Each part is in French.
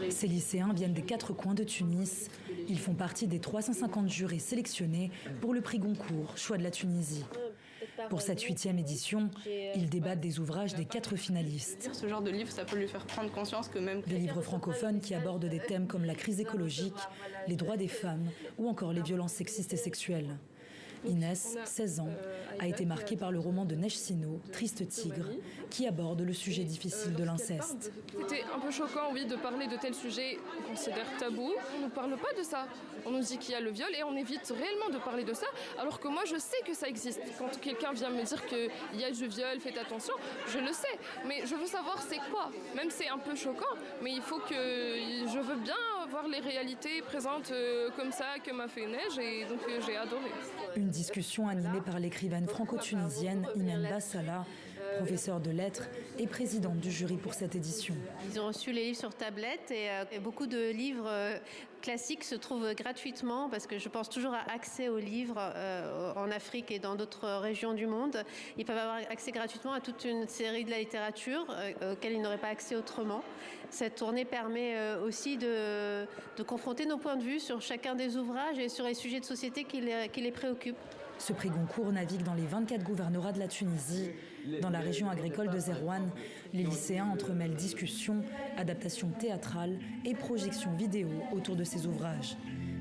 Ces lycéens viennent des 4 coins de Tunis. Ils font partie des 350 jurés sélectionnés pour le prix Goncourt, choix de la Tunisie. Pour cette 8e édition, ils débattent des ouvrages des 4 finalistes. Ce genre de livre, ça peut lui faire prendre conscience que même... Des livres francophones qui abordent des thèmes comme la crise écologique, les droits des femmes ou encore les violences sexistes et sexuelles. Inès, 16 ans, a été marquée par le roman de Neige Sino, Triste Tigre, qui aborde le sujet difficile de l'inceste. C'était un peu choquant, oui, de parler de tels sujets qu'on considère tabous. On ne parle pas de ça. On nous dit qu'il y a le viol et on évite réellement de parler de ça, alors que moi je sais que ça existe. Quand quelqu'un vient me dire qu'il y a du viol, faites attention, je le sais. Mais je veux savoir c'est quoi. Même c'est un peu choquant, mais il faut que... Je veux bien voir les réalités présentes comme ça que m'a fait Neige et donc j'ai adoré. Une discussion animée par l'écrivaine franco-tunisienne Imen Bassala, professeure de lettres et présidente du jury pour cette édition. Ils ont reçu les livres sur tablette et beaucoup de livres classiques se trouvent gratuitement parce que je pense toujours à accès aux livres en Afrique et dans d'autres régions du monde. Ils peuvent avoir accès gratuitement à toute une série de la littérature auxquelles ils n'auraient pas accès autrement. Cette tournée permet aussi de confronter nos points de vue sur chacun des ouvrages et sur les sujets de société qui les préoccupent. Ce prix Goncourt navigue dans les 24 gouvernorats de la Tunisie. Dans la région agricole de Zerouane, les lycéens entremêlent discussions, adaptations théâtrales et projections vidéo autour de ces ouvrages.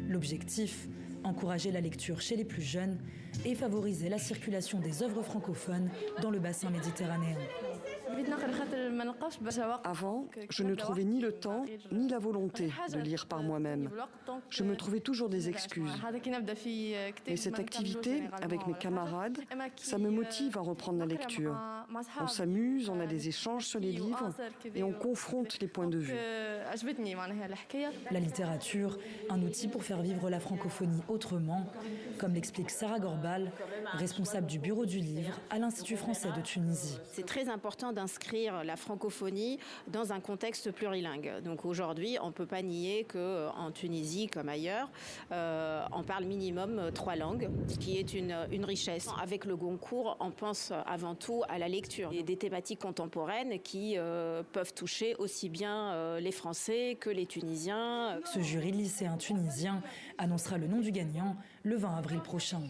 L'objectif, encourager la lecture chez les plus jeunes et favoriser la circulation des œuvres francophones dans le bassin méditerranéen. Avant, je ne trouvais ni le temps ni la volonté de lire par moi-même. Je me trouvais toujours des excuses. Mais cette activité, avec mes camarades, ça me motive à reprendre la lecture. On s'amuse, on a des échanges sur les livres et on confronte les points de vue. La littérature, un outil pour faire vivre la francophonie autrement, comme l'explique Sarah Gorbal, responsable du bureau du livre à l'Institut français de Tunisie. C'est très important d'inscrire la francophonie dans un contexte plurilingue. Donc aujourd'hui, on ne peut pas nier qu'en Tunisie, comme ailleurs, on parle minimum 3 langues, ce qui est une richesse. Avec le Goncourt, on pense avant tout à la lecture et des thématiques contemporaines qui peuvent toucher aussi bien les Français que les Tunisiens. Ce jury lycéen tunisien annoncera le nom du gagnant le 20 avril prochain.